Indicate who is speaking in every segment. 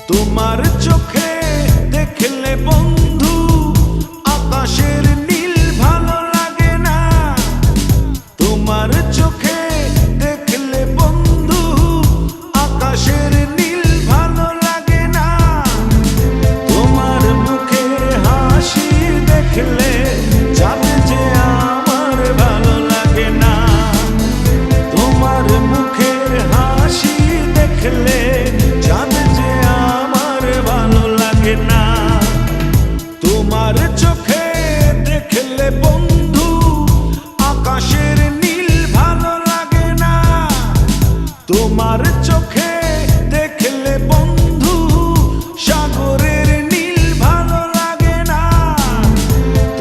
Speaker 1: তোমার চোখে দেখলে বন্ধু আকাশের নীল ভালো লাগে না। তোমার চোখে দেখলে বন্ধু আকাশের নীল ভালো লাগে না। তোমার মুখের হাসি দেখলে চাঁদ যে আমার ভালো লাগে না। তোমার মুখের হাসি দেখলে চাঁদ যে আমার ভালো লাগে না। তোমার চোখে দেখলে বন্ধু আকাশের নীল ভালো লাগে না। তোমার চোখে দেখলে বন্ধু সাগরের নীল ভালো লাগে না।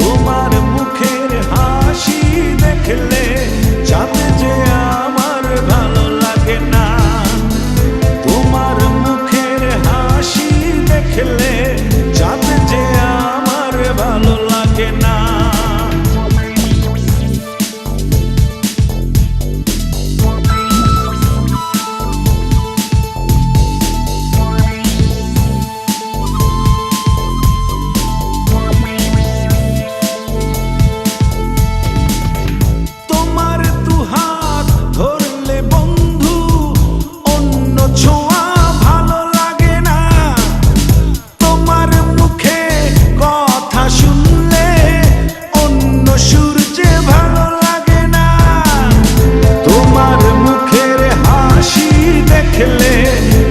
Speaker 1: তোমার মুখের হাসি দেখলে চাঁদ যে আমার ভালো লাগে না। তোমার মুখের হাসি দেখলে চাঁদ যে আমার ভালো লাগে না। তোমার দুহাত ধরলে বন্ধু অন্য ছোঁয়া ভালো লাগে না। তোমার মুখে কথা শুনলে অন্য সুর যে ভালো লাগে না। তোমার মুখের হাসি দেখলে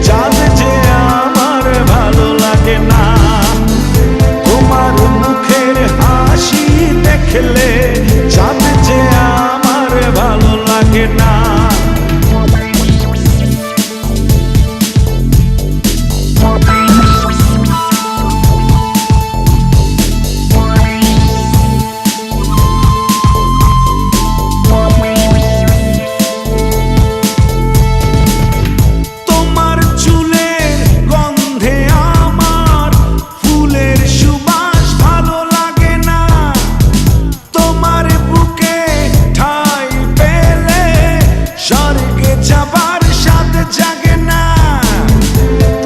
Speaker 1: চাঁদ যে আমার ভালো লাগে না। তোমার মুখের হাসি দেখলে চাঁদ যে আমার ভালো লাগে না। তোমার চুলের গন্ধে আমার ফুলের সুবাস ভালো লাগে না। তোমার বুকে ঠাঁই পেলে স্বর্গে যাবার স্বাদ জাগে না।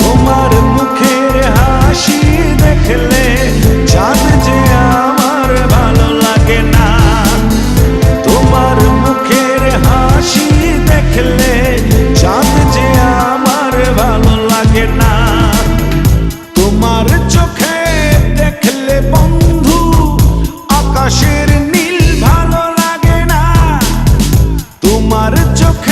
Speaker 1: তোমার মুখের হাসি দেখলে চাঁদ যে আমার ভালো লাগে না। তোমার মুখের হাসি দেখলে চাঁদ যে আমার ভালো লাগে না। তোমার চোখে দেখলে বন্ধু আকাশের নীল ভালো লাগে না। তোমার চোখে